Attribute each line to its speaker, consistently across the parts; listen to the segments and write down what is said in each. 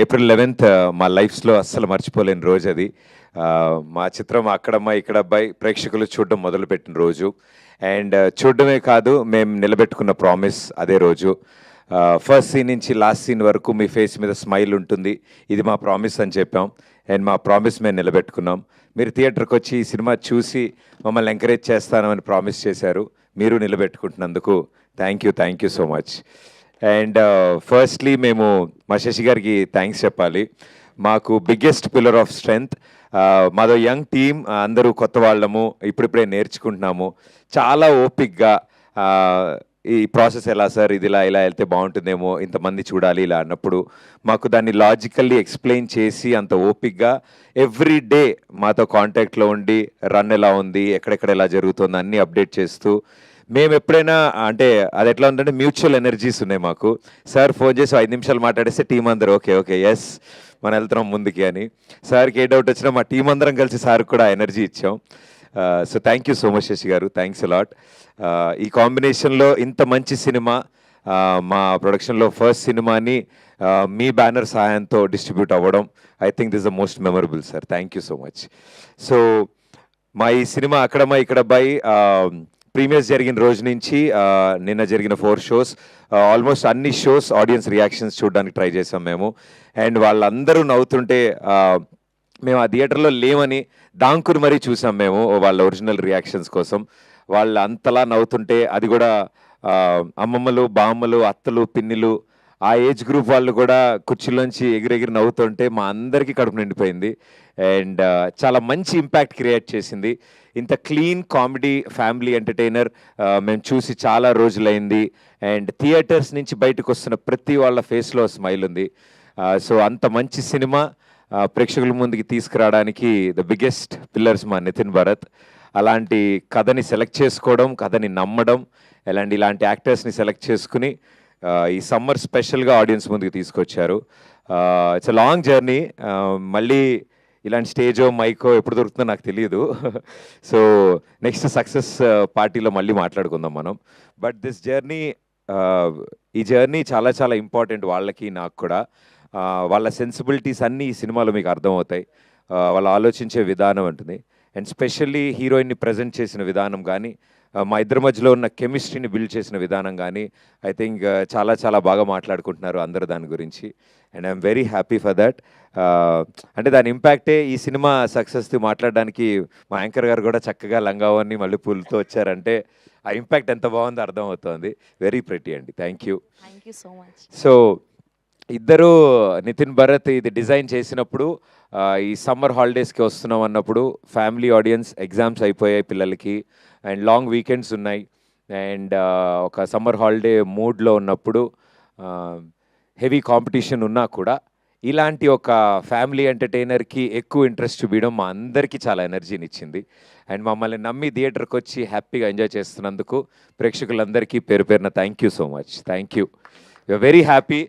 Speaker 1: April 11th మా లైఫ్స్లో అస్సలు మర్చిపోలేని రోజు అది. మా చిత్రం అక్కడమ్మ ఇక్కడ అబ్బాయి ప్రేక్షకులు చూడడం మొదలుపెట్టిన రోజు. అండ్ చూడడమే కాదు, మేము నిలబెట్టుకున్న ప్రామిస్ అదే రోజు. ఫస్ట్ సీన్ నుంచి లాస్ట్ సీన్ వరకు మీ ఫేస్ మీద స్మైల్ ఉంటుంది, ఇది మా ప్రామిస్ అని చెప్పాం. అండ్ మా ప్రామిస్ మేము నిలబెట్టుకున్నాం. మీరు థియేటర్కి వచ్చి ఈ సినిమా చూసి మమ్మల్ని ఎంకరేజ్ చేస్తానని ప్రామిస్ చేశారు. మీరు నిలబెట్టుకుంటున్నందుకు thank you so much. And firstly మేము మా శశి గారికి థ్యాంక్స్ చెప్పాలి. మాకు బిగ్గెస్ట్ పిల్లర్ ఆఫ్ స్ట్రెంగ్త్. మాదో యంగ్ టీమ్, అందరూ కొత్త వాళ్ళము, ఇప్పుడిప్పుడే నేర్చుకుంటున్నాము. చాలా ఓపిక్గా ఈ ప్రాసెస్ ఎలా సార్, ఇది ఇలా వెళ్తే బాగుంటుందేమో, ఇంతమంది చూడాలి ఇలా అన్నప్పుడు మాకు దాన్ని లాజికల్లీ ఎక్స్ప్లెయిన్ చేసి అంత ఓపిక్గా ఎవ్రీ డే మాతో కాంటాక్ట్లో ఉండి రన్ ఎలా ఉంది, ఎక్కడెక్కడ ఎలా జరుగుతుంది అన్నీ అప్డేట్ చేస్తూ, మేము ఎప్పుడైనా అంటే అది ఎట్లా ఉందంటే మ్యూచువల్ ఎనర్జీస్ ఉన్నాయి మాకు. సార్ ఫోన్ చేసి 5 నిమిషాలు మాట్లాడేస్తే టీం అందరూ ఓకే ఎస్ మనం వెళ్తున్నాం ముందుకి అని. సార్కి ఏ డౌట్ వచ్చినా మా టీం అందరం కలిసి సార్కి కూడా ఎనర్జీ ఇచ్చాం. So thank you so much Sashi garu, thanks allot. ఈ కాంబినేషన్లో ఇంత మంచి సినిమా, మా ప్రొడక్షన్లో ఫస్ట్ సినిమాని మీ బ్యానర్ సహాయంతో డిస్ట్రిబ్యూట్ అవ్వడం, I think this the most memorable sir. Thank you so much. So మా ఈ సినిమా అక్కడమ్మ ఇక్కడ అబ్బాయి ప్రీమియర్స్ జరిగిన రోజు నుంచి నిన్న జరిగిన 4 షోస్, ఆల్మోస్ట్ అన్ని షోస్ ఆడియన్స్ రియాక్షన్స్ చూడడానికి ట్రై చేసాం మేము. అండ్ వాళ్ళందరూ నవ్వుతుంటే మేము ఆ థియేటర్లో లేమని దాంకుని మరీ చూసాం మేము వాళ్ళ ఒరిజినల్ రియాక్షన్స్ కోసం. వాళ్ళు అంతలా నవ్వుతుంటే, అది కూడా అమ్మమ్మలు, బామ్మలు, అత్తలు, పిన్నిలు, ఆ ఏజ్ గ్రూప్ వాళ్ళు కూడా కుర్చీలోంచి ఎగిరెగిరి నవ్వుతుంటే మా అందరికీ కడుపు నిండిపోయింది. అండ్ చాలా మంచి ఇంపాక్ట్ క్రియేట్ చేసింది. ఇంత క్లీన్ కామెడీ ఫ్యామిలీ ఎంటర్టైనర్ మేము చూసి చాలా రోజులైంది. అండ్ థియేటర్స్ నుంచి బయటకు వస్తున్న ప్రతి వాళ్ళ ఫేస్లో స్మైల్ ఉంది. సో అంత మంచి సినిమా ప్రేక్షకుల ముందుకి తీసుకురావడానికి ద బిగ్గెస్ట్ పిల్లర్స్ మా నితిన్ భరత్. అలాంటి కథని సెలెక్ట్ చేసుకోవడం, కథని నమ్మడం, ఇలాంటి యాక్టర్స్ని సెలెక్ట్ చేసుకుని ఈ సమ్మర్ స్పెషల్గా ఆడియన్స్ ముందుకు తీసుకొచ్చారు. It's a long journey. మళ్ళీ ఇలాంటి స్టేజో మైకో ఎప్పుడు దొరుకుతుందో నాకు తెలియదు. సో నెక్స్ట్ సక్సెస్ పార్టీలో మళ్ళీ మాట్లాడుకుందాం మనం. బట్ దిస్ జర్నీ, ఈ జర్నీ చాలా చాలా ఇంపార్టెంట్ వాళ్ళకి, నాకు కూడా. వాళ్ళ సెన్సిబిలిటీస్ అన్నీ ఈ సినిమాలో మీకు అర్థమవుతాయి. వాళ్ళు ఆలోచించే విధానం ఉంటుంది. అండ్ స్పెషల్లీ హీరోయిన్ని ప్రజెంట్ చేసిన విధానం కానీ, మా ఇద్దరి మధ్యలో ఉన్న కెమిస్ట్రీని బిల్డ్ చేసిన విధానం కానీ, ఐ థింక్ చాలా చాలా బాగా మాట్లాడుకుంటున్నారు అందరూ దాని గురించి. And I'm very happy for that. అంటే దాని ఇంపాక్టే ఈ సినిమా సక్సెస్ది మాట్లాడడానికి మా యాంకర్ గారు కూడా చక్కగా లంగావని మళ్ళీ పూలతో వచ్చారంటే ఆ ఇంపాక్ట్ ఎంత బాగుందో అర్థమవుతోంది. వెరీ ప్రెటీ అండి. Thank you
Speaker 2: so much.
Speaker 1: So ఇద్దరు నితిన్ భరత్ ఇది డిజైన్ చేసినప్పుడు ఈ సమ్మర్ హాలిడేస్కి వస్తున్నాం అన్నప్పుడు ఫ్యామిలీ ఆడియన్స్, ఎగ్జామ్స్ అయిపోయాయి పిల్లలకి అండ్ లాంగ్ వీకెండ్స్ ఉన్నాయి. అండ్ ఒక సమ్మర్ హాలిడే మూడ్లో ఉన్నప్పుడు హెవీ కాంపిటీషన్ ఉన్నా కూడా ఇలాంటి ఒక ఫ్యామిలీ ఎంటర్టైనర్కి ఎక్కువ ఇంట్రెస్ట్ చూపించడం మా అందరికీ చాలా ఎనర్జీని ఇచ్చింది. అండ్ మమ్మల్ని నమ్మి థియేటర్కి వచ్చి హ్యాపీగా ఎంజాయ్ చేస్తున్నందుకు ప్రేక్షకులందరికీ పేరు పేరున thank you so much. Thank you. You're very happy.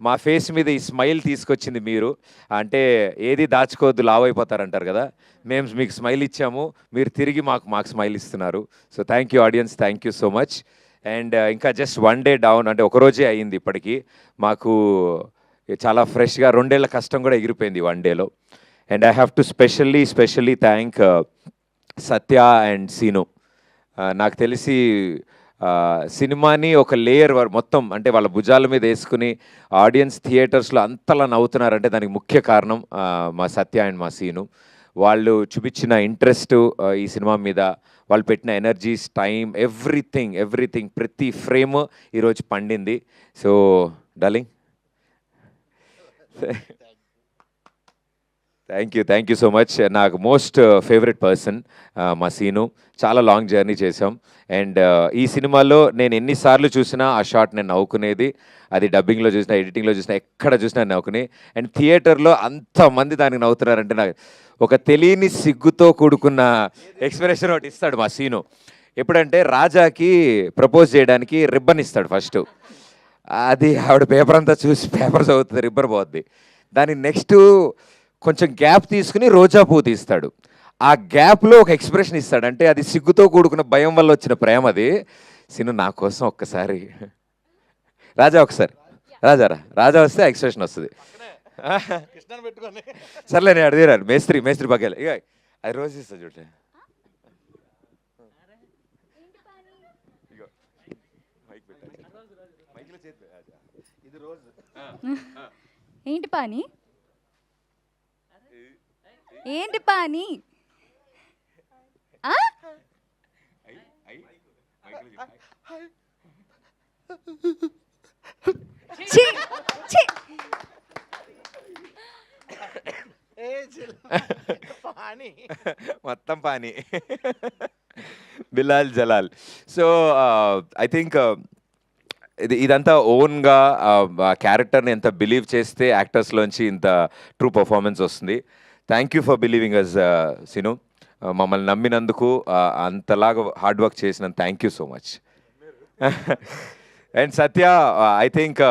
Speaker 1: మా ఫేస్ మీద ఈ స్మైల్ తీసుకొచ్చింది మీరు. అంటే ఏది దాచుకోవద్దు, లావ్ అయిపోతారంటారు కదా, మేము మీకు స్మైల్ ఇచ్చాము, మీరు తిరిగి మాకు స్మైల్ ఇస్తున్నారు. So thank you audience, thank you so much. And ఇంకా జస్ట్ 1 డే డౌన్, అంటే ఒకరోజే అయ్యింది ఇప్పటికీ. మాకు చాలా ఫ్రెష్గా 2 ఏళ్ల కష్టం కూడా ఎగిరిపోయింది 1 డేలో. And I have to specially thank Satya and Seenu. నాకు తెలిసి సినిమాని ఒక లేయర్ మొత్తం అంటే వాళ్ళ భుజాల మీద వేసుకుని ఆడియన్స్ థియేటర్స్లో అంతలా నవ్వుతున్నారంటే దానికి ముఖ్య కారణం మా సత్య అండ్ మా సీను. వాళ్ళు చూపించిన ఇంట్రెస్ట్ ఈ సినిమా మీద, వాళ్ళు పెట్టిన ఎనర్జీస్, టైం, ఎవ్రీథింగ్ ప్రతి ఫ్రేమ్ ఈరోజు పండింది. So darling, thank you so much. నాకు మోస్ట్ ఫేవరెట్ పర్సన్ మా సీను. చాలా లాంగ్ జర్నీ చేసాం. అండ్ ఈ సినిమాలో నేను ఎన్నిసార్లు చూసినా ఆ షాట్ నేను నవ్వుకునేది. అది డబ్బింగ్లో చూసినా, ఎడిటింగ్లో చూసినా, ఎక్కడ చూసినా నవ్వుకుని. అండ్ థియేటర్లో అంతమంది దానికి నవ్వుతున్నారంటే నాకు ఒక తెలియని సిగ్గుతో కూడుకున్న ఎక్స్ప్రెషన్ ఒకటి ఇస్తాడు మా సీను. ఎప్పుడంటే రాజాకి ప్రపోజ్ చేయడానికి రిబ్బన్ ఇస్తాడు ఫస్ట్. అది ఆవిడ పేపర్ అంతా చూసి పేపర్ చదువుతుంది, రిబ్బన్ పోద్ది. దాని నెక్స్ట్ కొంచెం గ్యాప్ తీసుకుని రోజా పువ్వు తీస్తాడు. ఆ గ్యాప్లో ఒక ఎక్స్ప్రెషన్ ఇస్తాడు. అంటే అది సిగ్గుతో కూడుకున్న భయం వల్ల వచ్చిన ప్రేమ. అది సీను నా కోసం ఒక్కసారి రాజా, ఒకసారి రాజా వస్తే ఎక్స్ప్రెషన్ వస్తుంది. సర్లే నేను అడిగారు మేస్త్రి పక్కలే ఇక అది రోజు ఇస్తా చూడండి.
Speaker 2: ఏంటి పాని ఏంటి పాని ఛీ, ఛీ.
Speaker 1: మొత్తం పానీ Bilal Jalal. So I think ఇదంతా ఓన్గా క్యారెక్టర్ని ఎంత బిలీవ్ చేస్తే యాక్టర్స్లోంచి ఇంత ట్రూ పర్ఫార్మెన్స్ వస్తుంది. Thank you for believing us Seenu. మమ్మల్ని నమ్మినందుకు, అంతలాగా హార్డ్ వర్క్ చేసినందుకు thank you so much. And Satya I think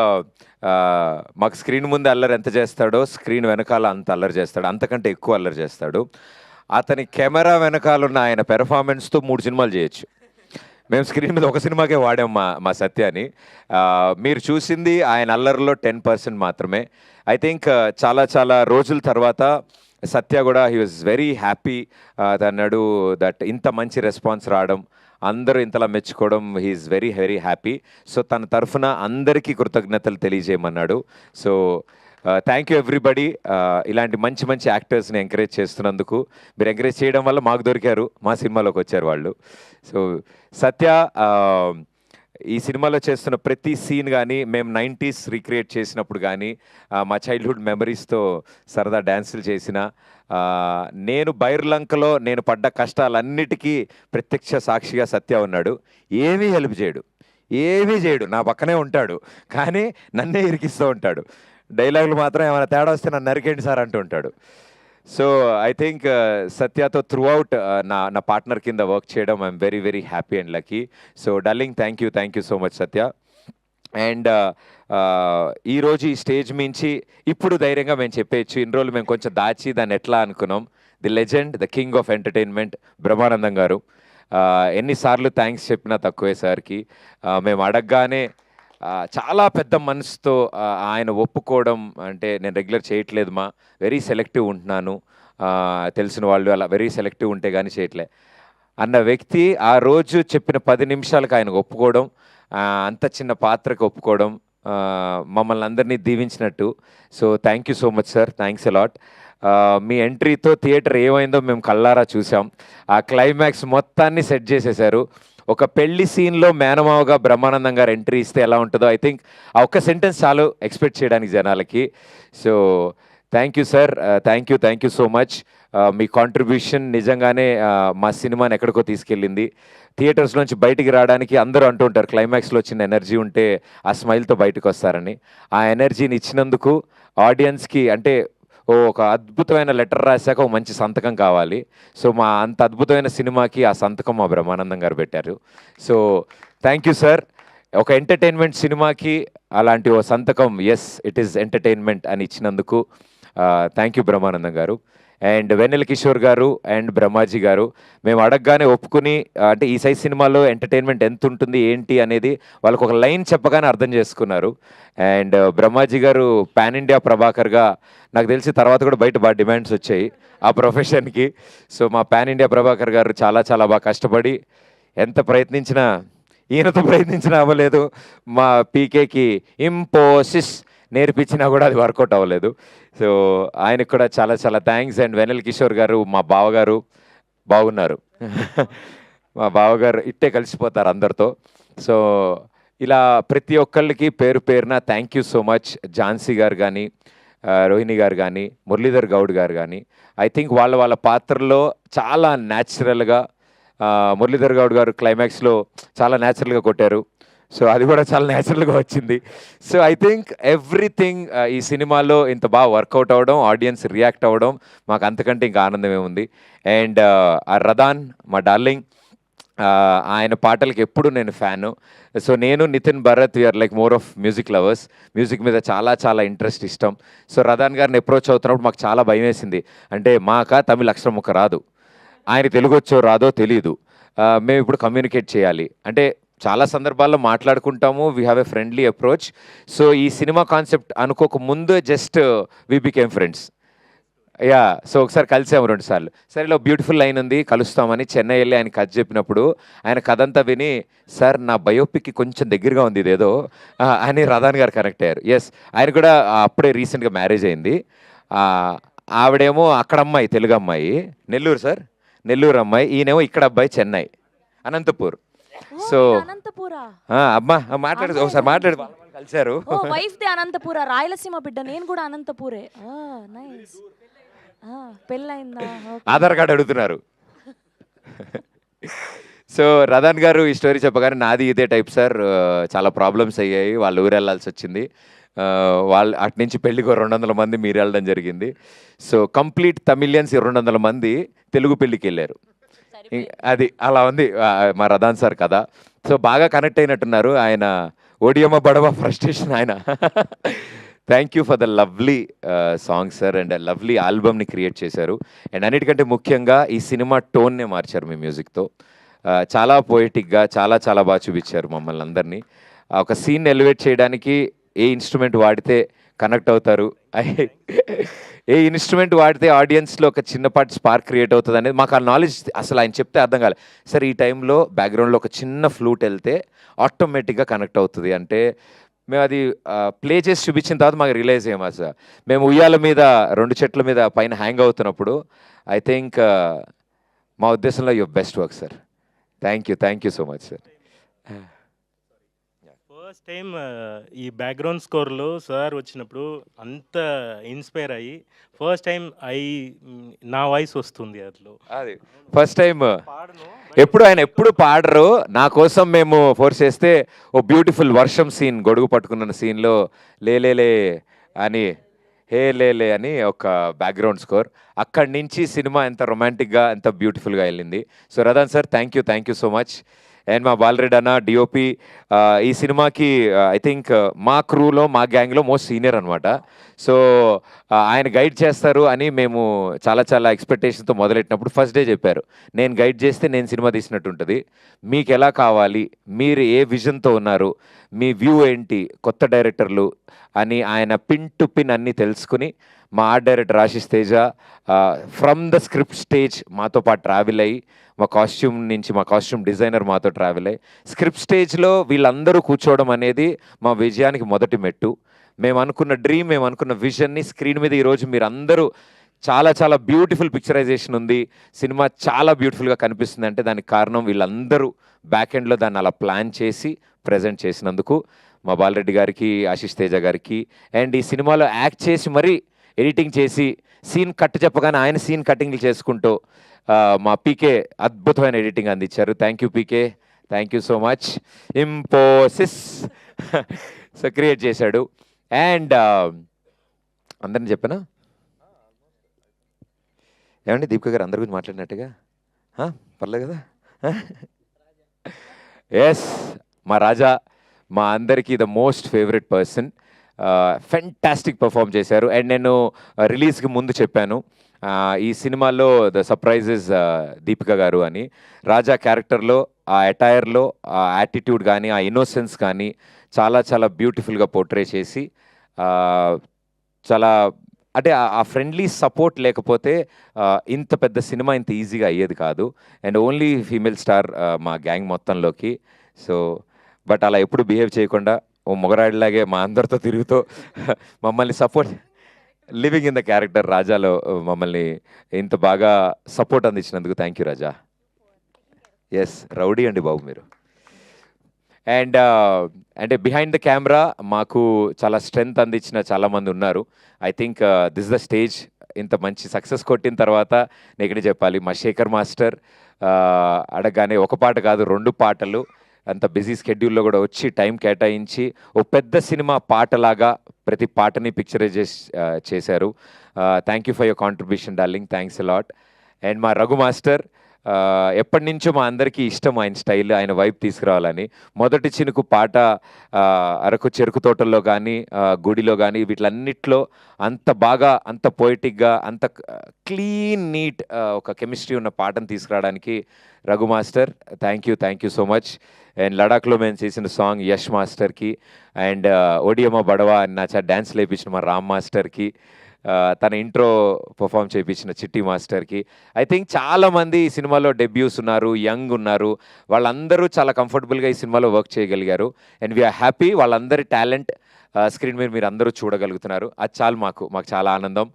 Speaker 1: మాకు స్క్రీన్ ముందు అల్లరి ఎంత చేస్తాడో స్క్రీన్ వెనకాల అంత అల్లరి చేస్తాడు, అంతకంటే ఎక్కువ అల్లరి చేస్తాడు. అతని కెమెరా వెనకాల ఉన్న ఆయన పెర్ఫార్మెన్స్తో 3 సినిమాలు చేయొచ్చు. మేము స్క్రీన్ మీద ఒక సినిమాకే వాడాం మా సత్యాని. మీరు చూసింది ఆయన అల్లరిలో 10% మాత్రమే. ఐ థింక్ చాలా రోజుల తర్వాత సత్య కూడా హీ వాజ్ వెరీ హ్యాపీ. అన్నాడు దట్ ఇంత మంచి రెస్పాన్స్ రావడం, అందరూ ఇంతలా మెచ్చుకోవడం, హీఈస్ వెరీ హ్యాపీ. సో తన తరఫున అందరికీ కృతజ్ఞతలు తెలియజేయమన్నాడు. So thank you everybody. ఇలాంటి మంచి యాక్టర్స్ని ఎంకరేజ్ చేస్తున్నందుకు. మీరు ఎంకరేజ్ చేయడం వల్ల మాకు దొరికారు, మా సినిమాలోకి వచ్చారు వాళ్ళు. సో సత్య ఈ సినిమాలో చేస్తున్న ప్రతి సీన్ కానీ, మేము 90s రీక్రియేట్ చేసినప్పుడు కానీ, మా చైల్డ్హుడ్ మెమరీస్తో సరదా డ్యాన్సులు చేసిన, నేను బైర్లంకలో నేను పడ్డ కష్టాలన్నిటికీ ప్రత్యక్ష సాక్షిగా సత్య ఉన్నాడు. ఏమీ హెల్ప్ చేయడు, నా పక్కనే ఉంటాడు, కానీ నన్నే ఇరికిస్తూ ఉంటాడు. డైలాగులు మాత్రం ఏమైనా తేడా వస్తే నన్ను నరికేండి సార్ అంటూ ఉంటాడు. సో ఐ థింక్ సత్యతో త్రూ అవుట్ నా పార్ట్నర్ కింద వర్క్ చేయడం I'm very happy and lucky. So darling thank you so much Satya. And ఈరోజు ఈ స్టేజ్ మించి ఇప్పుడు ధైర్యంగా మేము చెప్పేయచ్చు, ఇన్ని రోజులు మేము కొంచెం దాచి దాన్ని ఎట్లా అనుకున్నాం. The legend, the king of entertainment Brahmanandam గారు. ఎన్నిసార్లు థ్యాంక్స్ చెప్పినా తక్కువే సార్కి. మేము అడగగానే చాలా పెద్ద మనసుతో ఆయన ఒప్పుకోవడం, అంటే నేను రెగ్యులర్ చేయట్లేదు మా, వెరీ సెలెక్టివ్ ఉంటున్నాను, తెలిసిన వాళ్ళు అలా వెరీ సెలెక్టివ్ ఉంటే కానీ చేయట్లే అన్న వ్యక్తి ఆ రోజు చెప్పిన 10 నిమిషాలకు ఆయనకు ఒప్పుకోవడం, అంత చిన్న పాత్రకు ఒప్పుకోవడం మమ్మల్ని అందరినీ దీవించినట్టు. So thank you so much sir, thanks a lot. మీ ఎంట్రీతో థియేటర్ ఏమైందో మేము కళ్ళారా చూసాం. ఆ క్లైమాక్స్ మొత్తాన్ని సెట్ చేసేశారు. ఒక పెళ్లి సీన్లో మేనమావగా బ్రహ్మానందం గారు ఎంట్రీ ఇస్తే ఎలా ఉంటుందో ఐ థింక్ ఆ ఒక్క సెంటెన్స్ చాలు ఎక్స్పెక్ట్ చేయడానికి జనాలకి. So thank you sir, thank you so much. Me contribution నిజంగానే మా సినిమాని ఎక్కడికో తీసుకెళ్ళింది. థియేటర్స్లోంచి బయటికి రావడానికి అందరూ అంటూ ఉంటారు క్లైమాక్స్లో వచ్చిన ఎనర్జీ ఉంటే ఆ స్మైల్తో బయటకు వస్తారని. ఆ ఎనర్జీని ఇచ్చినందుకు ఆడియన్స్కి, అంటే ఒక అద్భుతమైన లెటర్ రాశాక ఒక మంచి సంతకం కావాలి. సో మా అంత అద్భుతమైన సినిమాకి ఆ సంతకం మా బ్రహ్మానందం గారు పెట్టారు. So thank you sir. ఒక ఎంటర్టైన్మెంట్ సినిమాకి అలాంటి ఓ సంతకం, ఎస్ ఇట్ ఈస్ ఎంటర్టైన్మెంట్ అని ఇచ్చినందుకు థ్యాంక్ యూ బ్రహ్మానందం గారు. అండ్ వెన్నెల కిషోర్ గారు అండ్ బ్రహ్మాజీ గారు మేము అడగగానే ఒప్పుకుని, అంటే ఈ సైజ్ సినిమాలో ఎంటర్టైన్మెంట్ ఎంత ఉంటుంది ఏంటి అనేది వాళ్ళకు ఒక లైన్ చెప్పగానే అర్థం చేసుకున్నారు. అండ్ బ్రహ్మాజీ గారు పాన్ ఇండియా ప్రభాకర్గా నాకు తెలిసి తర్వాత కూడా బయట బాగా డిమాండ్స్ వచ్చాయి ఆ ప్రొఫెషన్కి. సో మా పాన్ ఇండియా ప్రభాకర్ గారు చాలా బాగా కష్టపడి ఎంత ప్రయత్నించినా, ఈయనతో ప్రయత్నించినా అవ్వలేదు. మా పీకేకి ఇంపోసిస్ నేర్పించినా కూడా అది వర్కౌట్ అవ్వలేదు. సో ఆయనకు కూడా చాలా థ్యాంక్స్. అండ్ వెన్నెల కిషోర్ గారు మా బావగారు బాగున్నారు. మా బావగారు ఇట్టే కలిసిపోతారు అందరితో. సో ఇలా ప్రతి ఒక్కళ్ళకి పేరున thank you so much. Jhansi గారు కానీ, రోహిణి గారు కానీ, మురళీధర్ గౌడ్ గారు కానీ, ఐ థింక్ వాళ్ళ పాత్రలో చాలా న్యాచురల్గా, మురళీధర్ గౌడ్ గారు క్లైమాక్స్లో చాలా న్యాచురల్గా కొట్టారు. సో అది కూడా చాలా న్యాచురల్గా వచ్చింది. సో ఐ థింక్ ఎవ్రీథింగ్ ఈ సినిమాలో ఇంత బాగా వర్కౌట్ అవ్వడం, ఆడియన్స్ రియాక్ట్ అవ్వడం మాకు అంతకంటే ఇంకా ఆనందమే ఉంది. అండ్ ఆ రదాన్ మా డార్లింగ్, ఆయన పాటలకి ఎప్పుడు నేను ఫ్యాను. సో నేను Nitin Bharat we're like more of music lovers. Music మీద చాలా ఇంట్రెస్ట్, ఇష్టం. సో రదాన్ గారిని అప్రోచ్ అవుతున్నప్పుడు మాకు చాలా భయం వేసింది. అంటే తమిళ అక్షరం ముక్క రాదు, ఆయన తెలుగు వచ్చో రాదో తెలియదు, మేము ఇప్పుడు కమ్యూనికేట్ చేయాలి అంటే చాలా సందర్భాల్లో మాట్లాడుకుంటాము, we have a friendly approach. So ఈ సినిమా కాన్సెప్ట్ అనుకోక ముందు just we became friends. Yeah, so ఒకసారి కలిసాము 2 సార్లు. సరే ఇలా బ్యూటిఫుల్ లైన్ ఉంది, కలుస్తామని చెన్నై వెళ్ళి ఆయన కథ చెప్పినప్పుడు ఆయన కథ అంతా విని, సార్ నా బయోపిక్కి కొంచెం దగ్గరగా ఉంది ఇదేదో అని రదాన్ గారు కనెక్ట్ అయ్యారు. ఎస్, ఆయన కూడా అప్పుడే రీసెంట్గా మ్యారేజ్ అయింది. ఆవిడేమో అక్కడ అమ్మాయి, తెలుగు అమ్మాయి, నెల్లూరు సార్, నెల్లూరు అమ్మాయి. ఈయనేమో ఇక్కడ అబ్బాయి, చెన్నై, అనంతపూర్. సో
Speaker 3: అనంతపురా
Speaker 1: అమ్మా మాట్లాడు, ఒకసారి మాట్లాడు. వాళ్ళు కలిశారు.
Speaker 3: ఓ వైఫ్ దే అనంతపుర, రాయలసీమ బిడ్డ. నేను కూడా అనంతపురే. నైస్. పెళ్ళైందా?
Speaker 1: ఆధార్ కార్డు అడుగుతున్నారు. సో రదన్ గారు ఈ స్టోరీ చెప్పగానే నాది ఇదే టైప్ సార్, చాలా ప్రాబ్లమ్స్ అయ్యాయి, వాళ్ళు ఊరు వెళ్ళాల్సి వచ్చింది, వాళ్ళు అటు నుంచి పెళ్ళికి 200 మంది మీరు వెళ్ళడం జరిగింది. సో కంప్లీట్ తమిళియన్స్ 200 మంది తెలుగు పెళ్ళికి వెళ్ళారు. అది అలా ఉంది మా రదాన్ సార్ కదా. సో బాగా కనెక్ట్ అయినట్టున్నారు ఆయన. ఓడియమ్మ బడవ ఫ్రస్ట్రేషన్ ఆయన. Thank you for the lovely song sir, and lovely ఆల్బమ్ని క్రియేట్ చేశారు. అండ్ అన్నిటికంటే ముఖ్యంగా ఈ సినిమా టోన్నే మార్చారు మీ మ్యూజిక్తో. చాలా పోయిటిక్గా చాలా చాలా బాగా చూపించారు మమ్మల్ని అందరినీ. ఒక సీన్ ఎలివేట్ చేయడానికి ఏ ఇన్స్ట్రుమెంట్ వాడితే కనెక్ట్ అవుతారు, ఏ ఇన్స్ట్రుమెంట్ వాడితే ఆడియన్స్లో ఒక చిన్నపాటి స్పార్క్ క్రియేట్ అవుతుంది అనేది మాకు ఆ నాలెడ్జ్ అసలు ఆయన చెప్తే అర్థం కాలేదు. సార్ ఈ టైంలో బ్యాక్గ్రౌండ్లో ఒక చిన్న ఫ్లూట్ వెళ్తే ఆటోమేటిక్గా కనెక్ట్ అవుతుంది అంటే, మేము అది ప్లే చేసి చూపించిన తర్వాత మాకు రియలైజ్ అయ్యామా సార్. మేము ఉయ్యాల మీద 2 చెట్ల మీద పైన హ్యాంగ్ అవుతున్నప్పుడు ఐ థింక్ మా ఉద్దేశంలో your best work sir. Thank you so much sir.
Speaker 4: First time ఈ బ్యాక్గ్రౌండ్ స్కోర్లో సార్ వచ్చినప్పుడు అంత ఇన్స్పైర్ అయ్యి ఫస్ట్ టైం నా వాయిస్ వస్తుంది అందులో.
Speaker 1: అది ఫస్ట్ టైం. ఎప్పుడు పాడరు, నా కోసం మేము ఫోర్స్ చేస్తే ఓ బ్యూటిఫుల్ వర్షం సీన్, గొడుగు పట్టుకున్న సీన్లో లేలే అని, హే లేలే అని ఒక బ్యాక్గ్రౌండ్ స్కోర్. అక్కడి నుంచి సినిమా ఎంత రొమాంటిక్గా ఎంత బ్యూటిఫుల్గా వెళ్ళింది. So Radhan sir thank you so much. And మా బాలరెడ్డి అన్న డిఓపి ఈ సినిమాకి ఐ థింక్ మా క్రూలో మా గ్యాంగ్లో మోస్ట్ సీనియర్ అనమాట. సో ఆయన గైడ్ చేస్తారు అని మేము చాలా చాలా ఎక్స్పెక్టేషన్తో మొదలెట్టినప్పుడు ఫస్ట్ డే చెప్పారు, నేను గైడ్ చేస్తే నేను సినిమా తీసినట్టు ఉంటుంది, మీకు ఎలా కావాలి, మీరు ఏ విజన్తో ఉన్నారు, మీ వ్యూ ఏంటి, కొత్త డైరెక్టర్లు అని ఆయన పిన్ టు పిన్ అన్నీ తెలుసుకుని మా art director Ashish Teja from the script stage మాతో పాటు ట్రావెల్ అయ్యి, మా కాస్ట్యూమ్ డిజైనర్ మాతో ట్రావెల్ అయ్యి స్క్రిప్ట్ స్టేజ్లో వీళ్ళందరూ కూర్చోవడం అనేది మా విజయానికి మొదటి మెట్టు. మేము అనుకున్న డ్రీమ్, మేము అనుకున్న విజన్ని స్క్రీన్ మీద ఈరోజు మీరు అందరూ చాలా చాలా బ్యూటిఫుల్ పిక్చరైజేషన్ ఉంది, సినిమా చాలా బ్యూటిఫుల్గా కనిపిస్తుంది అంటే దానికి కారణం వీళ్ళందరూ బ్యాక్ ఎండ్లో దాన్ని అలా ప్లాన్ చేసి ప్రజెంట్ చేసినందుకు మా బాలరెడ్డి గారికి, ఆశిష్ తేజ గారికి. అండ్ ఈ సినిమాలో యాక్ట్ చేసి మరీ ఎడిటింగ్ చేసి సీన్ కట్ చెప్పగానే ఆయన సీన్ కటింగ్లు చేసుకుంటూ మా పీకే అద్భుతమైన ఎడిటింగ్ అందించారు. Thank you PK, thank you so much. ఇంపోసిస్ so create చేశాడు. అండ్ అందరిని చెప్పానా ఏమండి, దీపిక గారు అందరి గురించి మాట్లాడినట్టుగా పర్లేదు కదా. ఎస్, మా రాజా మా అందరికీ the most favourite person, fantastic perform చేశారు. అండ్ నేను రిలీజ్కి ముందు చెప్పాను ఈ సినిమాలో ద సర్ప్రైజెస్ దీపిక గారు అని. రాజా క్యారెక్టర్లో ఆ అటైర్లో ఆ యాటిట్యూడ్ కానీ ఆ ఇన్నోసెన్స్ కానీ చాలా చాలా బ్యూటిఫుల్గా పోర్ట్రే చేసి చాలా అంటే ఆ ఫ్రెండ్లీ సపోర్ట్ లేకపోతే ఇంత పెద్ద సినిమా ఇంత ఈజీగా అయ్యేది కాదు. అండ్ ఓన్లీ ఫీమేల్ స్టార్ మా గ్యాంగ్ మొత్తంలోకి. సో బట్ అలా ఎప్పుడు బిహేవ్ చేయకుండా ఓ మొగరాడిలాగే మా అందరితో తిరుగుతూ మమ్మల్ని support, living in the character రాజాలో మమ్మల్ని ఇంత బాగా సపోర్ట్ అందించినందుకు thank you Raja. Yes, rowdy అండి బాబు మీరు. అండ్ అంటే బిహైండ్ ద కెమెరా మాకు చాలా స్ట్రెంగ్త్ అందించిన చాలామంది ఉన్నారు. I think this the stage. ఇంత మంచి సక్సెస్ కొట్టిన తర్వాత నేను ఇక్కడ చెప్పాలి, మా శేఖర్ మాస్టర్ అడగగానే ఒక పాట కాదు 2 పాటలు, అంత బిజీ స్కెడ్యూల్లో కూడా వచ్చి టైం కేటాయించి ఓ పెద్ద సినిమా పాటలాగా ప్రతి పాటని పిక్చరైజ్ చేశారు. Thank you for your contribution darling, thanks a lot. And మా రఘు మాస్టర్ ఎప్పటి నుంచో మా అందరికీ ఇష్టం ఆయన స్టైల్, ఆయన వైపు తీసుకురావాలని. మొదటి చినుకు పాట అరకు చెరుకు తోటల్లో కానీ, గుడిలో కానీ, వీటిలన్నిట్లో అంత బాగా, అంత పోయిటిక్గా, అంత క్లీన్ నీట్ ఒక కెమిస్ట్రీ ఉన్న పాటను తీసుకురావడానికి Raghu master, thank you so much. And లడాఖ్లో మేము చేసిన సాంగ్ యష్ మాస్టర్కి, అండ్ ఓడియమ్మ బడవా అని నా డ్యాన్స్ లేపించిన మా రామ్ మాస్టర్కి, తన ఇంట్రో పర్ఫామ్ చేయించిన చిట్టి మాస్టర్కి. ఐ థింక్ చాలామంది ఈ సినిమాలో డెబ్యూస్ ఉన్నారు, యంగ్ ఉన్నారు, వాళ్ళందరూ చాలా కంఫర్టబుల్గా ఈ సినిమాలో వర్క్ చేయగలిగారు. అండ్ వీఆర్ హ్యాపీ, వాళ్ళందరి టాలెంట్ స్క్రీన్ మీద మీరు అందరూ చూడగలుగుతున్నారు. అది చాలు మాకు చాలా ఆనందం.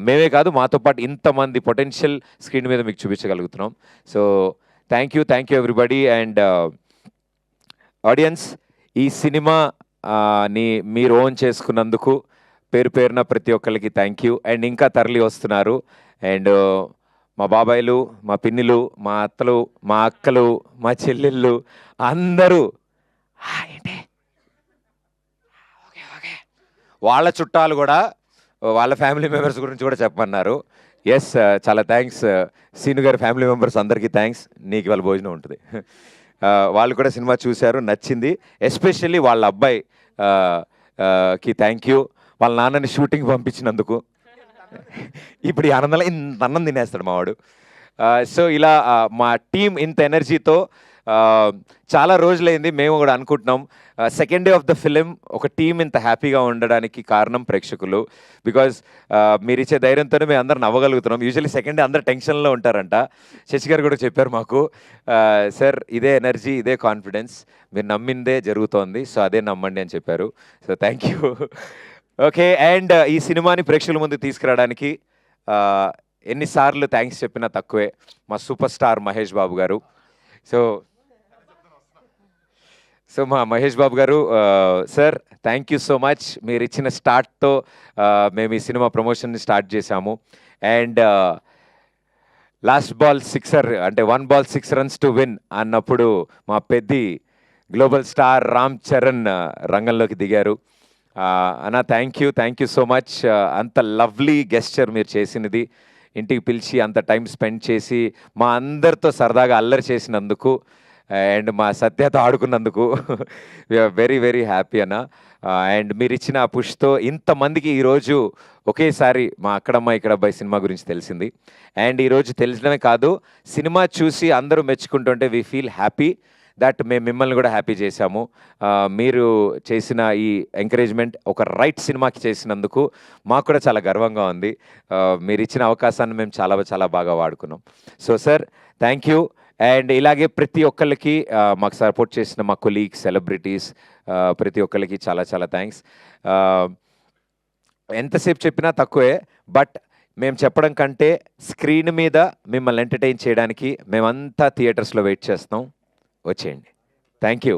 Speaker 1: మేమే కాదు, మాతో పాటు ఇంతమంది పొటెన్షియల్ స్క్రీన్ మీద మీకు చూపించగలుగుతున్నాం. So thank you everybody. And audience, ఈ సినిమా ని మీరు ఓన్ చేసుకున్నందుకు పేరున ప్రతి ఒక్కరికి థ్యాంక్ యూ. అండ్ ఇంకా తరలి వస్తున్నారు. అండ్ మా బాబాయిలు, మా పిన్నిలు, మా అత్తలు, మా అక్కలు, మా చెల్లెళ్ళు అందరూ ఏంటి ఓకే వాళ్ళ చుట్టాలు కూడా, వాళ్ళ ఫ్యామిలీ మెంబర్స్ గురించి కూడా చెప్పమన్నారు. ఎస్, చాలా థ్యాంక్స్ సీను గారి ఫ్యామిలీ మెంబర్స్ అందరికీ థ్యాంక్స్. నీకు వాళ్ళ భోజనం ఉంటుంది. వాళ్ళు కూడా సినిమా చూశారు, నచ్చింది. ఎస్పెషల్లీ వాళ్ళ అబ్బాయి కి థ్యాంక్ యూ, వాళ్ళ నాన్నని షూటింగ్ పంపించినందుకు. ఇప్పుడు ఈ ఆనందంలో ఇంత అన్నం తినేస్తాడు మావాడు. సో ఇలా మా టీం ఇంత ఎనర్జీతో చాలా రోజులైంది. మేము కూడా అనుకుంటున్నాం second day of the film ఒక టీం ఇంత హ్యాపీగా ఉండడానికి కారణం ప్రేక్షకులు. బికాజ్ మీరు ఇచ్చే ధైర్యంతోనే మేము అందరం నవ్వగలుగుతున్నాం. యూజువల్లీ సెకండ్ డే అందరు టెన్షన్లో ఉంటారంట. శశి గారు కూడా చెప్పారు మాకు, సార్ ఇదే ఎనర్జీ, ఇదే కాన్ఫిడెన్స్, మీరు నమ్మిందే జరుగుతోంది, సో అదే నమ్మండి అని చెప్పారు. So thank you. Okay, and ఈ సినిమాని ప్రేక్షకుల ముందు తీసుకురావడానికి ఎన్నిసార్లు థ్యాంక్స్ చెప్పినా తక్కువే. మా సూపర్ స్టార్ మహేష్ బాబు గారు. సో మా మహేష్ బాబు గారు, sir thank you so much. మీరు ఇచ్చిన స్టార్ట్తో మేము ఈ సినిమా ప్రమోషన్ని స్టార్ట్ చేశాము. అండ్ లాస్ట్ బాల్ 6 అంటే 1 ball 6 runs టు విన్ అన్నప్పుడు మా పెద్ది గ్లోబల్ స్టార్ రామ్ చరణ్ రంగంలోకి దిగారు. అన్న థ్యాంక్ యూ సో మచ్. అంత లవ్లీ గెస్చర్ మీరు చేసినది, ఇంటికి పిలిచి అంత టైం స్పెండ్ చేసి మా అందరితో సరదాగా అల్లరి చేసినందుకు, అండ్ మా సత్యతో ఆడుకున్నందుకు వీఆర్ వెరీ హ్యాపీ అన్న. అండ్ మీరు ఇచ్చిన పుష్తో ఇంతమందికి ఈరోజు ఒకేసారి మా అక్కడమ్మ ఇక్కడ అబ్బాయి సినిమా గురించి తెలిసింది. అండ్ ఈరోజు తెలిసడమే కాదు, సినిమా చూసి అందరూ మెచ్చుకుంటుంటే వీ ఫీల్ హ్యాపీ దట్ మేము మిమ్మల్ని కూడా హ్యాపీ చేశాము. మీరు చేసిన ఈ ఎంకరేజ్మెంట్ ఒక రైట్ సినిమాకి చేసినందుకు మాకు కూడా చాలా గర్వంగా ఉంది. మీరు ఇచ్చిన అవకాశాన్ని మేము చాలా బాగా వాడుకున్నాం. So sir thank you. And ఇలాగే ప్రతి ఒక్కళ్ళకి మాకు సపోర్ట్ చేసిన మా కొలీగ్స్, సెలబ్రిటీస్, ప్రతి ఒక్కళ్ళకి చాలా థ్యాంక్స్. ఎంతసేపు చెప్పినా తక్కువే, బట్ మేము చెప్పడం కంటే స్క్రీన్ మీద మిమ్మల్ని ఎంటర్టైన్ చేయడానికి మేమంతా థియేటర్స్లో వెయిట్ చేస్తాం, వచ్చేయండి. Thank you.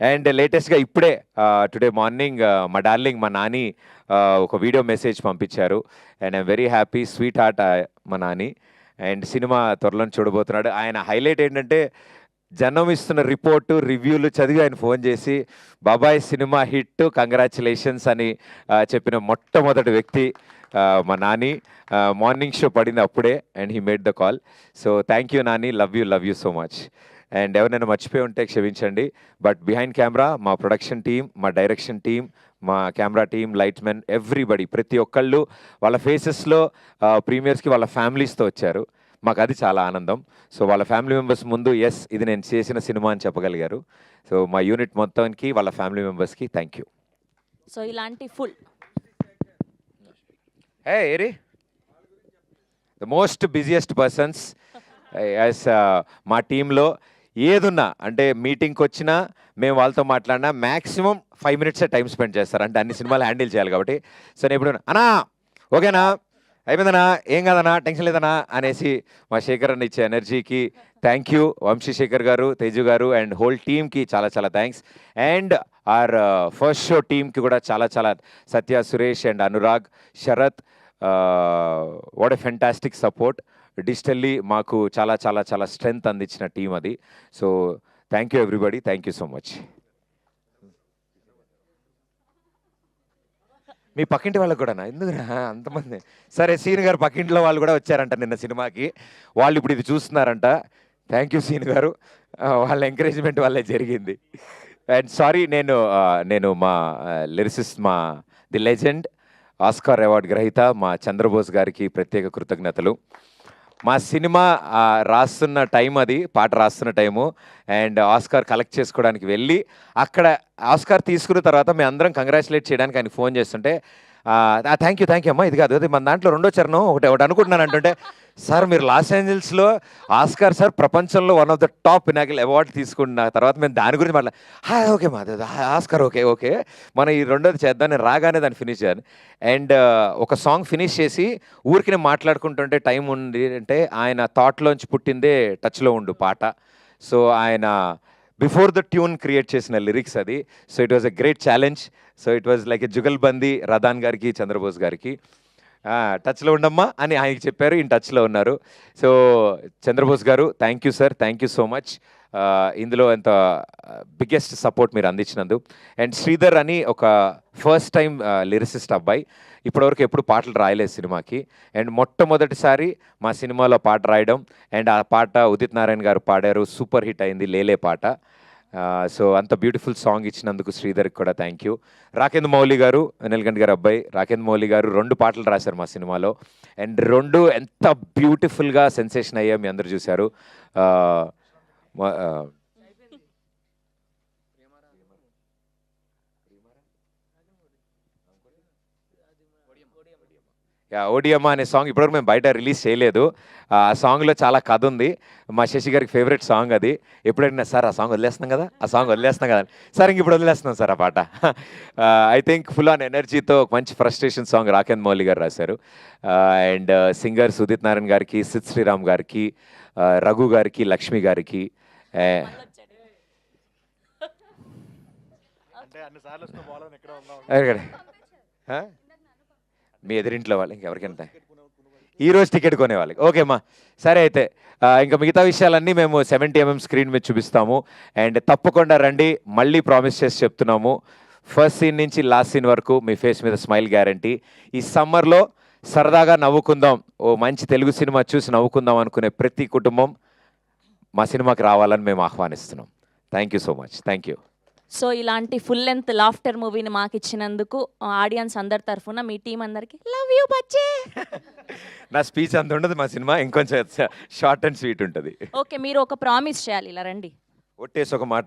Speaker 1: అండ్ లేటెస్ట్గా ఇప్పుడే టుడే మార్నింగ్ మా డార్లింగ్ మా నాని ఒక వీడియో మెసేజ్ పంపించారు. And I'm very happy, sweet heart మా నాని. అండ్ సినిమా త్వరలో చూడబోతున్నాడు. ఆయన హైలైట్ ఏంటంటే జనం ఇస్తున్న రిపోర్టు, రివ్యూలు చదివి ఆయన ఫోన్ చేసి బాబాయ్ సినిమా హిట్, కంగ్రాచులేషన్స్ అని చెప్పిన మొట్టమొదటి వ్యక్తి మా నాని. మార్నింగ్ షో పడింది అప్పుడే, and he made the call. So thank you Nani, love you so much. And ఎవరైనా మర్చిపోయి ఉంటే క్షమించండి. బట్ బిహైండ్ కెమెరా మా ప్రొడక్షన్ టీమ్, మా డైరెక్షన్ టీమ్, మా camera team, lights men, everybody, ప్రతి ఒక్కళ్ళు వాళ్ళ ఫేసెస్లో ప్రీమియర్స్కి వాళ్ళ ఫ్యామిలీస్తో వచ్చారు. మాకు అది చాలా ఆనందం. సో వాళ్ళ ఫ్యామిలీ మెంబర్స్ ముందు ఎస్ ఇది నేను చేసిన సినిమా అని చెప్పగలిగారు. సో మా యూనిట్ మొత్తానికి, వాళ్ళ ఫ్యామిలీ మెంబర్స్కి థ్యాంక్ యూ.
Speaker 3: సో ఇలాంటి full
Speaker 1: eri the most busiest persons as మా టీంలో. ఏదున్నా అంటే మీటింగ్కి వచ్చినా మేము వాళ్ళతో మాట్లాడినా మ్యాక్సిమం 5 minutes టైం స్పెండ్ చేస్తారు. అంటే అన్ని సినిమాలు హ్యాండిల్ చేయాలి కాబట్టి. సో నేను ఇప్పుడు అన్నా ఓకేనా, అయిపోయిందనా, ఏం కాదన్నా, టెన్షన్ లేదనా అనేసి మా శేఖర్ అన్న ఇచ్చే ఎనర్జీకి థ్యాంక్ యూ. వంశీశేఖర్ గారు, తేజు గారు అండ్ హోల్ టీమ్కి చాలా thanks. And our first show టీమ్కి కూడా చాలా Satya, Suresh and Anurag, Sarath, what a fantastic support. Digitally మాకు చాలా స్ట్రెంగ్త్ అందించిన టీం అది. So thank you everybody, thank you so much. మీ పక్కింటి వాళ్ళకి కూడానా? ఎందుకురా అంతమంది? సరే సీన్ గారు పక్కింట్లో వాళ్ళు కూడా వచ్చారంట నిన్న సినిమాకి. వాళ్ళు ఇప్పుడు ఇది చూస్తున్నారంట. థ్యాంక్ యూ సీన్ గారు. వాళ్ళ ఎంకరేజ్మెంట్ వల్లే జరిగింది. అండ్ సారీ నేను మా లిరిసిస్ట్ మా ది లెజెండ్ ఆస్కార్ అవార్డు గ్రహీత మా చంద్రబోస్ గారికి ప్రత్యేక కృతజ్ఞతలు. మా సినిమా రాస్తున్న టైం అది, పాట రాస్తున్న టైము. అండ్ ఆస్కార్ కలెక్ట్ చేసుకోవడానికి వెళ్ళి అక్కడ ఆస్కార్ తీసుకున్న తర్వాత మేము అందరం కంగ్రాచులేట్ చేయడానికి ఆయన ఫోన్ చేస్తుంటే థ్యాంక్ యూ అమ్మా, ఇది కాదు అది మన దాంట్లో రెండో చరణం ఒకటి అనుకుంటున్నాను అంటుంటే, సార్ మీరు లాస్ ఏంజల్స్లో ఆస్కార్ సార్ ప్రపంచంలో one of the top Pinnacle award తీసుకున్న తర్వాత మేము దాని గురించి ఓకే మా ఆస్కార్ ఓకే మనం ఈ రెండోది చేద్దాం. నేను రాగానే దాన్ని ఫినిష్ చేయాలి. అండ్ ఒక సాంగ్ ఫినిష్ చేసి ఊరికి నేను మాట్లాడుకుంటుంటే టైం ఉంది అంటే ఆయన థాట్లోంచి పుట్టిందే టచ్లో ఉండు పాట. సో ఆయన బిఫోర్ ద ట్యూన్ క్రియేట్ చేసిన లిరిక్స్ అది. So it was a great challenge. So it was like a jugalbandi Radhan గారికి చంద్రబోస్ గారికి. టచ్లో ఉండమ్మా అని ఆయనకి చెప్పారు, ఈయన టచ్లో ఉన్నారు. సో చంద్రబోస్ గారు thank you sir, thank you so much. ఇందులో ఎంత బిగ్గెస్ట్ సపోర్ట్ మీరు అందించినందు. అండ్ శ్రీధర్ అని ఒక ఫస్ట్ టైం లిరిసిస్ట్ అబ్బాయి, ఇప్పటివరకు ఎప్పుడు పాటలు రాయలేదు సినిమాకి. అండ్ మొట్టమొదటిసారి మా సినిమాలో పాట రాయడం. అండ్ ఆ పాట ఉదిత్ నారాయణ గారు పాడారు, సూపర్ హిట్ అయింది లేలే పాట. సో అంత బ్యూటిఫుల్ సాంగ్ ఇచ్చినందుకు శ్రీధర్కి కూడా థ్యాంక్ యూ. రాకేంద్ర మౌలి గారు, నీలకంఠ్ గారు అబ్బాయి రాకేంద్ర మౌలి గారు 2 పాటలు రాశారు మా సినిమాలో. అండ్ 2 ఎంత బ్యూటిఫుల్గా సెన్సేషన్ అయ్యా మీ అందరు చూశారు. ఓడియమ్మ అనే సాంగ్ ఇప్పటివరకు మేము బయట రిలీజ్ చేయలేదు. ఆ సాంగ్లో చాలా కథ ఉంది. మా శశి గారికి ఫేవరెట్ సాంగ్ అది. ఎప్పుడైనా సార్ ఆ సాంగ్ వదిలేస్తున్నాం కదా, ఆ సాంగ్ వదిలేస్తున్నాం కదా, సార్ ఇంక ఇప్పుడు వదిలేస్తున్నాం సార్ ఆ పాట. ఐ థింక్ ఫుల్ ఆన్ ఎనర్జీతో ఒక మంచి ఫ్రస్ట్రేషన్ సాంగ్ రాకేంద్ర మౌలి గారు రాశారు. అండ్ సింగర్స్ ఉదిత్ నారాయణ గారికి, సిద్ శ్రీరామ్ గారికి, రఘు గారికి, లక్ష్మి గారికి. మీ ఎదురింట్లో వాళ్ళు ఇంకెవరికైనా ఈరోజు టికెట్ కొనే వాళ్ళకి ఓకేమ్మా. సరే అయితే ఇంకా మిగతా విషయాలన్నీ మేము 70mm స్క్రీన్ మీద చూపిస్తాము. అండ్ తప్పకుండా రండి, మళ్ళీ ప్రామిస్ చేసి చెప్తున్నాము. ఫస్ట్ సీన్ నుంచి లాస్ట్ సీన్ వరకు మీ ఫేస్ మీద స్మైల్ గ్యారంటీ. ఈ సమ్మర్లో సరదాగా నవ్వుకుందాం, ఓ మంచి తెలుగు సినిమా చూసి నవ్వుకుందాం అనుకునే ప్రతి కుటుంబం మా సినిమాకి రావాలని మేము ఆహ్వానిస్తున్నాం. Thank you so much. Thank you.
Speaker 3: So ఇలాంటి ఫుల్ లెంత్ లాఫ్టర్ మూవీని మాకు ఇచ్చినందుకు ఆడియన్స్ అందరి తరఫున మీ టీం అందరికి లవ్ యూ బచ్చే.
Speaker 1: నా స్పీచ్ అంత ఉండదు, మా సినిమా ఇంకొంచెం షార్ట్ అండ్ స్వీట్ ఉంటుంది.
Speaker 3: ఓకే, మీరు ఒక ప్రామిస్ చేయాలి, ఇలా రండి.
Speaker 1: ఒట్టేసి ఒక మాట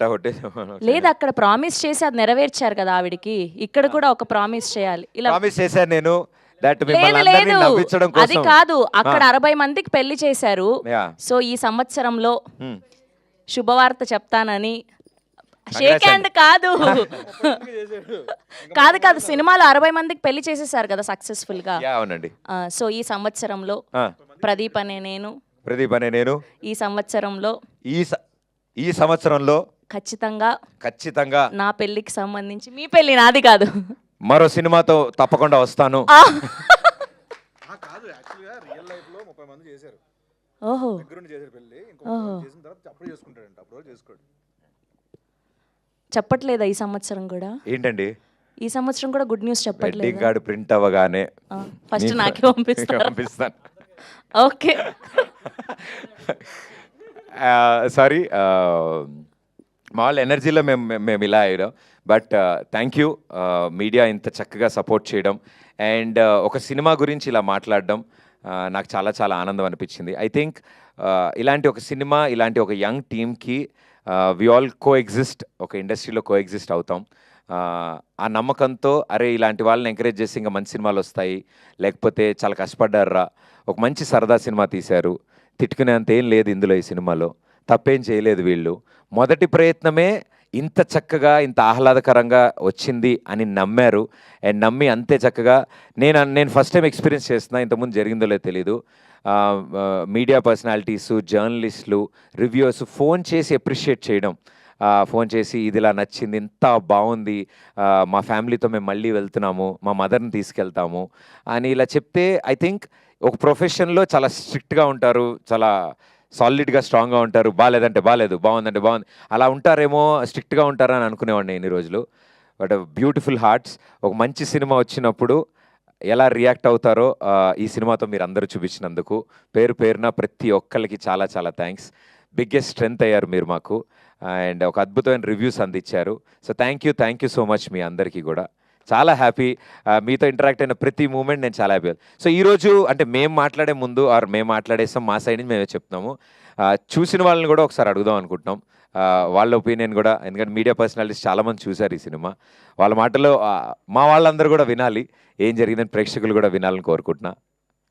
Speaker 3: లేదు, అక్కడ ప్రామిస్ చేసి అది నెరవేర్చారు కదా ఆవిడికి, ఇక్కడ కూడా ఒక ప్రామిస్ చేయాలి. ఇలా
Speaker 1: ప్రామిస్ చేశాను నేను.
Speaker 3: అది కాదు, అక్కడ 60 మందికి పెళ్లి చేశారు. సో ఈ సంవత్సరంలో శుభవార్త చెప్తానని. షేక్ హ్యాండ్ కాదు కాదు కాదు, సినిమాలో 60 మందికి పెళ్లి చేసేసారు కదా సక్సెస్ఫుల్ గా.
Speaker 1: అవునండి.
Speaker 3: సో ఈ సంవత్సరంలో ప్రదీప్ అనే నేను ఈ సంవత్సరంలో ఖచ్చితంగా నా పెళ్లికి సంబంధించి, మీ పెళ్లి నాది కాదు,
Speaker 1: మరో సినిమాతో తప్పకుండా వస్తాను.
Speaker 3: ఓహో చెప్పట్లేదా ఈ సంవత్సరం కూడా?
Speaker 1: ఏంటండి
Speaker 3: ఈ సంవత్సరం కూడా గుడ్ న్యూస్ చెప్పట్లేదు.
Speaker 1: కార్డు ప్రింట్ అవ్వగానే
Speaker 3: ఫస్ట్ నాకే పంపిస్తాను. ఓకే
Speaker 1: సారీ, మా వాళ్ళ ఎనర్జీలో మేము ఇలా అయ్యాం. బట్ థ్యాంక్ యూ మీడియా ఇంత చక్కగా సపోర్ట్ చేయడం. అండ్ ఒక సినిమా గురించి ఇలా మాట్లాడడం నాకు చాలా చాలా ఆనందం అనిపించింది. ఐ థింక్ ఇలాంటి ఒక సినిమా, ఇలాంటి ఒక యంగ్ టీమ్కి వి ఆల్ కోఎగ్జిస్ట్, ఒక ఇండస్ట్రీలో కోఎగ్జిస్ట్ అవుతాం. ఆ నమ్మకంతో అరే ఇలాంటి వాళ్ళని ఎంకరేజ్ చేసి ఇంకా మంచి సినిమాలు వస్తాయి, లేకపోతే చాలా కష్టపడ్డారా, ఒక మంచి సరదా సినిమా తీశారు, తిట్టుకునేంత ఏం లేదు ఇందులో, ఈ సినిమాలో తప్పేం చేయలేదు వీళ్ళు, మొదటి ప్రయత్నమే ఇంత చక్కగా ఇంత ఆహ్లాదకరంగా వచ్చింది అని నమ్మారు. అండ్ నమ్మి అంతే చక్కగా నేను ఫస్ట్ టైం ఎక్స్పీరియన్స్ చేస్తున్నా, ఇంతకుముందు జరిగిందో లేదో తెలీదు. మీడియా పర్సనాలిటీసు, జర్నలిస్టులు, రివ్యూవర్స్ ఫోన్ చేసి అప్రిషియేట్ చేయడం, ఫోన్ చేసి ఇది ఇలా నచ్చింది, ఇంత బాగుంది, మా ఫ్యామిలీతో మేము మళ్ళీ వెళ్తున్నాము, మా మదర్ని తీసుకెళ్తాము అని ఇలా చెప్తే ఐ థింక్ ఒక ప్రొఫెషన్లో చాలా స్ట్రిక్ట్గా ఉంటారు, చాలా సాలిడ్గా స్ట్రాంగ్గా ఉంటారు, బాగాలేదంటే బాగాలేదు, బాగుందంటే బాగుంది, అలా ఉంటారేమో, స్ట్రిక్ట్గా ఉంటారని అనుకునేవాడిని ఎన్ని రోజులు. But beautiful hearts. ఒక మంచి సినిమా వచ్చినప్పుడు ఎలా రియాక్ట్ అవుతారో ఈ సినిమాతో మీరు అందరూ చూపించినందుకు పేరు పేరున ప్రతి ఒక్కరికి చాలా చాలా థ్యాంక్స్. బిగ్గెస్ట్ స్ట్రెంగ్త్ అయ్యారు మీరు మాకు, అండ్ ఒక అద్భుతమైన రివ్యూస్ అందించారు. So thank you so much మీ అందరికీ కూడా. చాలా హ్యాపీ మీతో ఇంటరాక్ట్ అయిన ప్రతి మూమెంట్ నేను చాలా హ్యాపీ. సో ఈరోజు అంటే మేము మాట్లాడే ముందు మేము మాట్లాడేస్తాం మా సైడ్ నుంచి మేమే చెప్తున్నాము. చూసిన వాళ్ళని కూడా ఒకసారి అడుగుదాం అనుకుంటున్నాం వాళ్ళ ఒపీనియన్ కూడా, ఎందుకంటే మీడియా పర్సనాలిటీస్ చాలామంది చూశారు ఈ సినిమా. వాళ్ళ మాటలో మా వాళ్ళందరూ కూడా వినాలి, ఏం జరిగిందని ప్రేక్షకులు కూడా వినాలని కోరుకుంటున్నా.